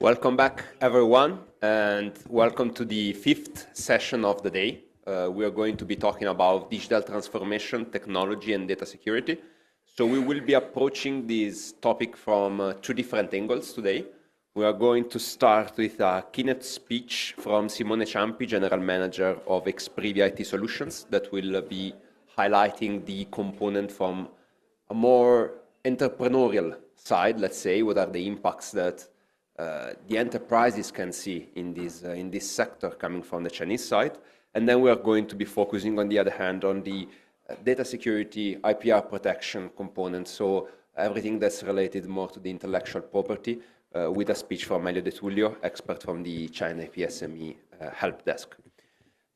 Welcome back, everyone, and welcome to the fifth session of the day. We are going to be talking about digital transformation, technology, and data security. So we will be approaching this topic from two different angles today. We are going to start with a keynote speech from Simone Ciampi, General Manager of Exprivia IT Solutions, that will be highlighting the component from a more entrepreneurial side, let's say. What are the impacts that the enterprises can see in this sector coming from the Chinese side. And then we are going to be focusing, on the other hand, on the data security, IPR protection component, so everything that's related more to the intellectual property, with a speech from Elio De Tullio, expert from the China IP SME help desk.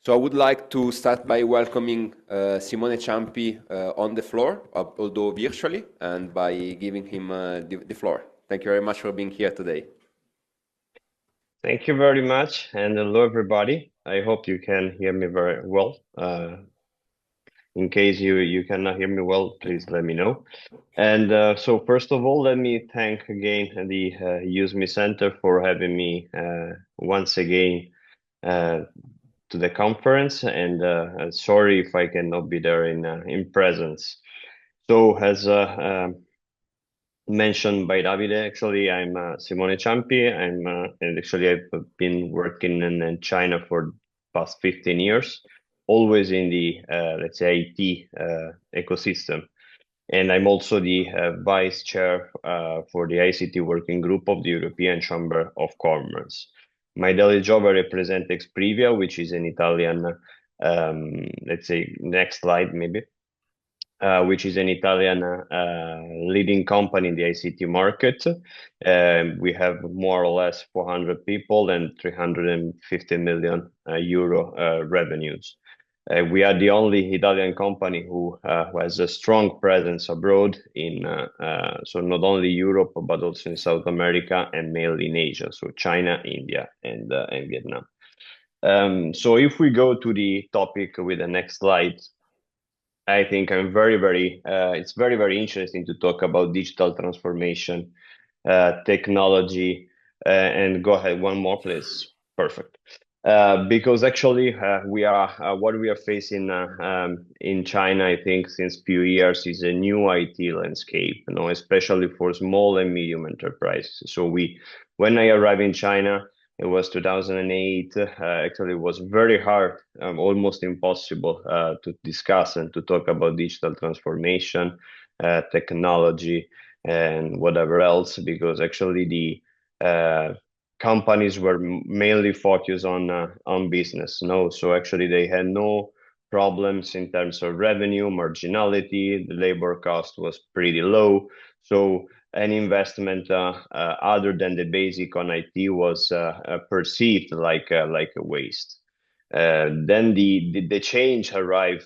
So I would like to start by welcoming Simone Ciampi on the floor, although virtually, and by giving him the floor. Thank you very much for being here today. Thank you very much, and hello everybody. I hope you can hear me very well. In case you cannot hear me well, please let me know. And so first of all, let me thank again the EU SME Centre for having me once again to the conference, and sorry if I cannot be there in presence. So as mentioned by Davide, actually I'm Simone Ciampi. And actually I've been working in China for the past 15 years, always in the let's say IT ecosystem. And I'm also the vice chair for the ICT working group of the European Chamber of Commerce. My daily job, I represent Exprivia, which is an Italian, let's say, next slide maybe, which is an Italian leading company in the ICT market. We have more or less 400 people and 350 million euro revenues. We are the only Italian company who has a strong presence abroad so not only Europe, but also in South America and mainly in Asia, so China, India, and Vietnam. So if we go to the topic with the next slide, I think it's very, very interesting to talk about digital transformation, technology, and go ahead, one more, please. Perfect. Because actually, what we are facing in China, I think, since few years, is a new IT landscape, especially for small and medium enterprises. So when I arrived in China, it was 2008. Actually, it was very hard, almost impossible to discuss and to talk about digital transformation, technology, and whatever else, because actually the companies were mainly focused on business. So actually they had no problems in terms of revenue, marginality. The labor cost was pretty low. So any investment other than the basic on IT was perceived like a waste. Then the change arrived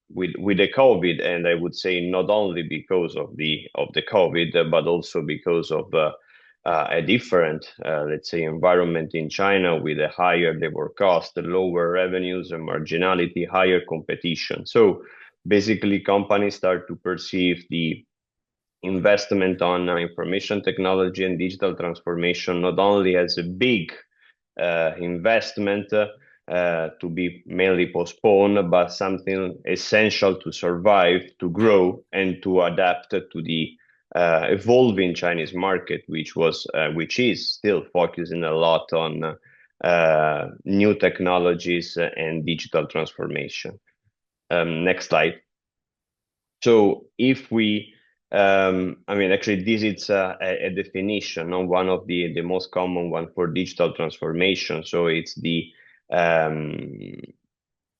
with the COVID, and I would say not only because of the COVID, but also because of a different, let's say, environment in China with a higher labor cost, lower revenues and marginality, higher competition. So basically, companies start to perceive the investment on information technology and digital transformation not only as a big investment to be mainly postponed, but something essential to survive, to grow, and to adapt to the evolving Chinese market, which is still focusing a lot on new technologies and digital transformation. Next slide. So if we actually, this is a definition of one of the most common one for digital transformation. So it's the,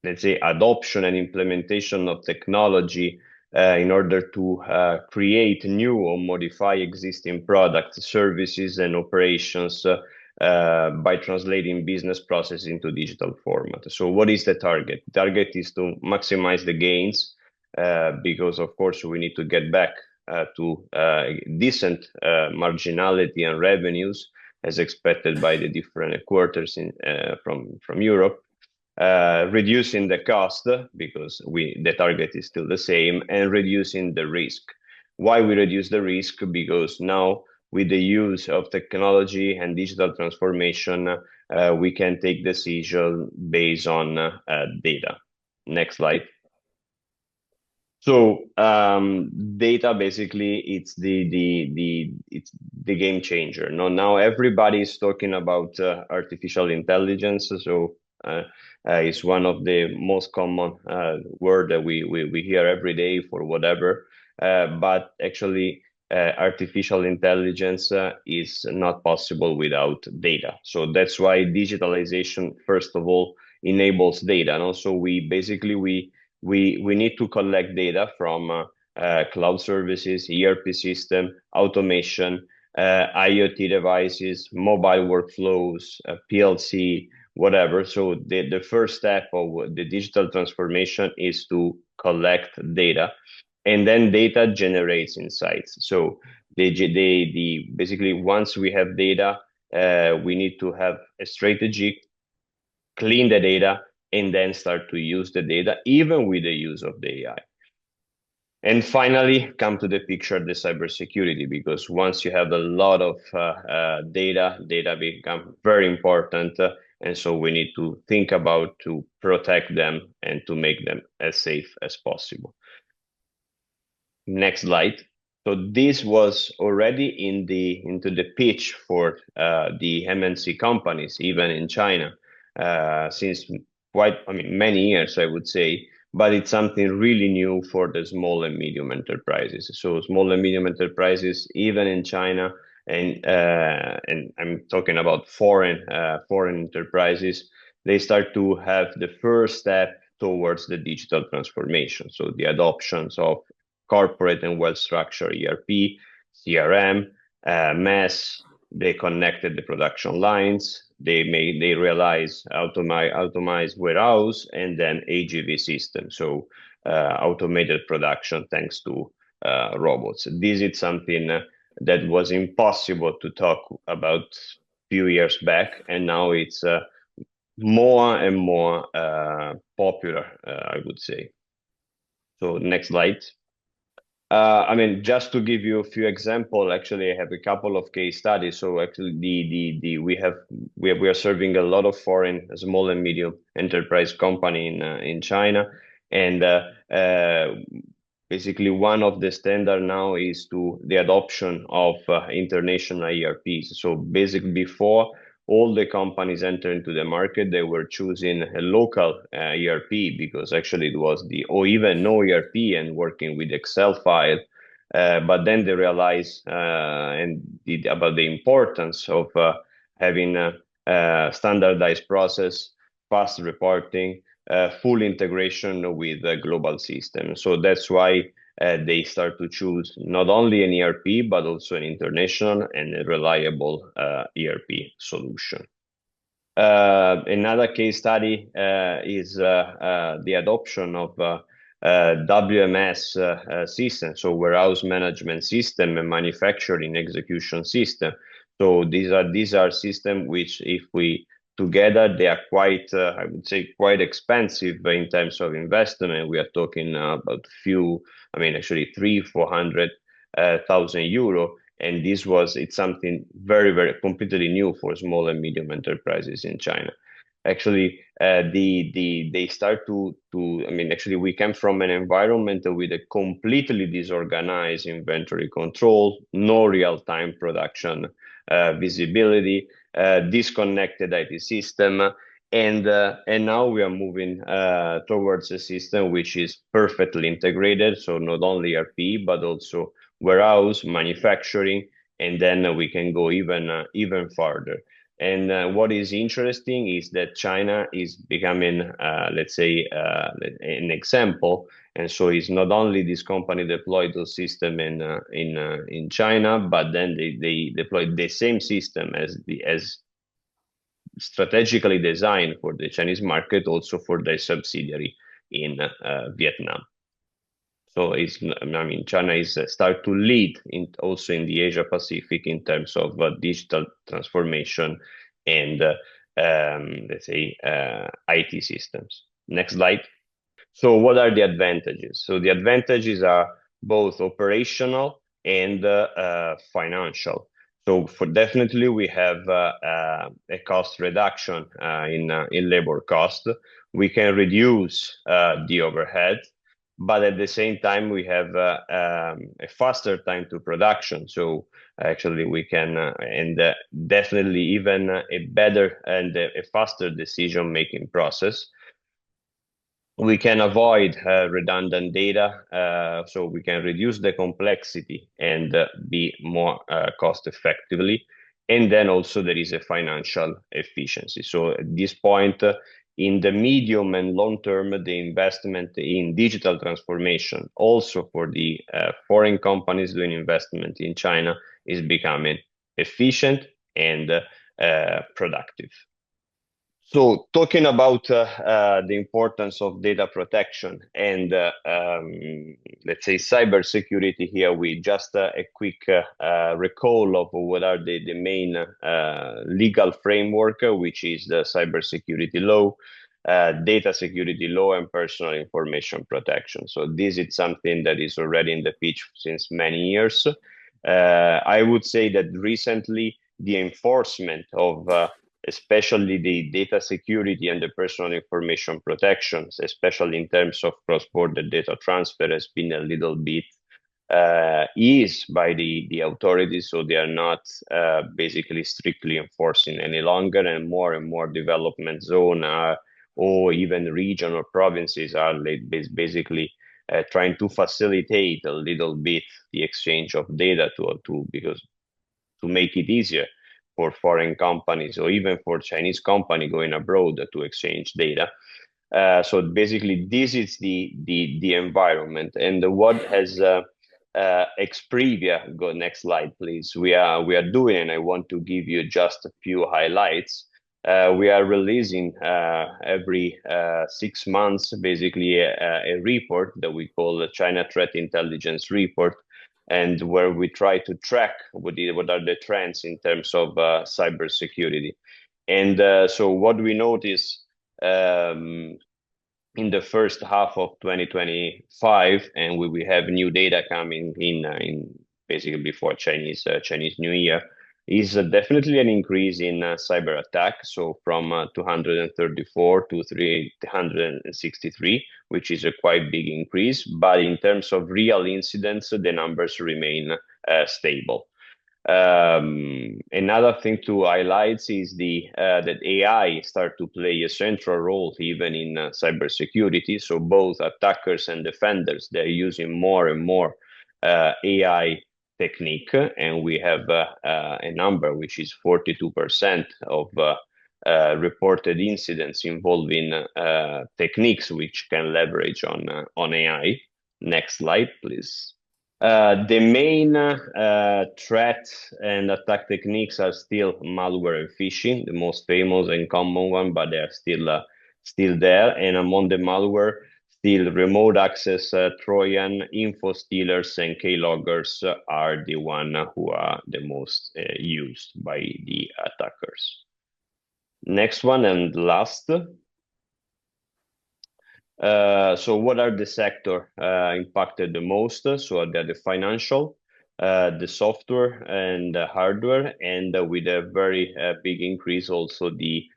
let's say, adoption and implementation of technology in order to create new or modify existing products, services, and operations by translating business process into digital format. So what is the target? The target is to maximize the gains because, of course, we need to get back to decent marginality and revenues as expected by the different quarters from Europe, reducing the cost because the target is still the same, and reducing the risk. Why we reduce the risk? Because now with the use of technology and digital transformation, we can take decisions based on data. Next slide. So data basically it's the game changer. Now everybody is talking about artificial intelligence. So it's one of the most common word that we hear every day for whatever. But actually, artificial intelligence is not possible without data. So that's why digitalization, first of all, enables data. And also we need to collect data from cloud services, ERP system, automation, IoT devices, mobile workflows, PLC, whatever. So the first step of the digital transformation is to collect data, and then data generates insights. So basically once we have data, we need to have a strategy, clean the data, and then start to use the data, even with the use of the AI. And finally, come to the picture, the cybersecurity, because once you have a lot of data become very important. And so we need to think about to protect them and to make them as safe as possible. Next slide. So this was already into the pitch for the MNC companies, even in China, since many years, I would say. But it's something really new for the small and medium enterprises. So small and medium enterprises, even in China, and I'm talking about foreign enterprises, they start to have the first step towards the digital transformation. So the adoptions of corporate and well-structured ERP, CRM, MES. They connected the production lines. They realize automized warehouse and then AGV system. So automated production thanks to robots. This is something that was impossible to talk about a few years back, and now it's more and more popular, I would say. So next slide. Just to give you a few examples, actually, I have a couple of case studies. So actually, we are serving a lot of foreign small and medium enterprise company in China, and basically one of the standard now is to the adoption of international ERPs. So basically, before all the companies enter into the market, they were choosing a local ERP because actually it was or even no ERP and working with Excel file. But then they realized about the importance of having a standardized process, fast reporting, full integration with the global system. So that's why they start to choose not only an ERP, but also an international and a reliable ERP solution. Another case study is the adoption of WMS system, so warehouse management system and manufacturing execution system. So these are systems which, if we together, they are quite, I would say, quite expensive in terms of investment. We are talking about actually 300,000-400,000 euro. And it's something very, very completely new for small and medium enterprises in China. Actually, they start actually, we come from an environment with a completely disorganized inventory control, no real-time production visibility, disconnected IT system, and now we are moving towards a system which is perfectly integrated. So not only ERP, but also warehouse, manufacturing, and then we can go even farther. And what is interesting is that China is becoming, let's say, an example. And so it's not only this company deployed those system in China, but then they deployed the same system as strategically designed for the Chinese market, also for their subsidiary in Vietnam. So China is start to lead also in the Asia Pacific in terms of digital transformation and let's say IT systems. Next slide. So what are the advantages? So the advantages are both operational and financial. So definitely we have a cost reduction in labor cost. We can reduce the overhead, but at the same time we have a faster time to production. So actually we can definitely even a better and a faster decision making process. We can avoid redundant data, so we can reduce the complexity and be more cost effectively. And then also there is a financial efficiency. So at this point, in the medium and long term, the investment in digital transformation, also for the foreign companies doing investment in China, is becoming efficient and productive. So talking about the importance of data protection and let's say cybersecurity here, we just a quick recall of what are the main legal framework, which is the cybersecurity law, data security law, and personal information protection. So this is something that is already in the pitch since many years. I would say that recently the enforcement of especially the data security and the personal information protections, especially in terms of cross-border data transfer, has been a little bit eased by the authorities, so they are not basically strictly enforcing any longer, and more development zone or even region or provinces are basically trying to facilitate a little bit the exchange of data to make it easier for foreign companies or even for Chinese company going abroad to exchange data. So basically, this is the environment, and what has Exprivia, go next slide, please. We are doing, and I want to give you just a few highlights. We are releasing every 6 months, basically a report that we call the China Threat Intelligence Report, and where we try to track what are the trends in terms of cybersecurity. And so what we notice in the first half of 2025, and we have new data coming in basically before Chinese New Year, is definitely an increase in cyber attack. So from 234 to 363, which is a quite big increase. But in terms of real incidents, the numbers remain stable. Another thing to highlight is that AI start to play a central role even in cybersecurity. So both attackers and defenders, they're using more and more AI technique, and we have a number which is 42% of reported incidents involving techniques which can leverage on AI. Next slide, please. The main threat and attack techniques are still malware and phishing, the most famous and common one, but they are still there. And among the malware, still remote access, Trojan, info stealers, and keyloggers are the one who are the most used by the attackers. Next one and last. So what are the sector impacted the most? So they're the financial, the software and the hardware, and with a very big increase also the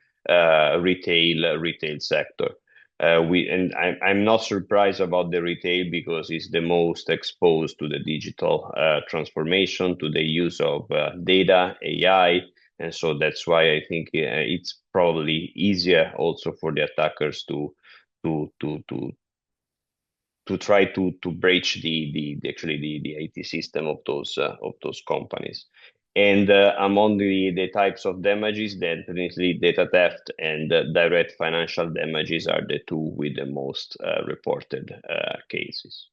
retail sector. I'm not surprised about the retail because it's the most exposed to the digital transformation, to the use of data, AI, and so that's why I think it's probably easier also for the attackers to try to breach the IT system of those companies. And among the types of damages, definitely data theft and direct financial damages are the two with the most reported cases.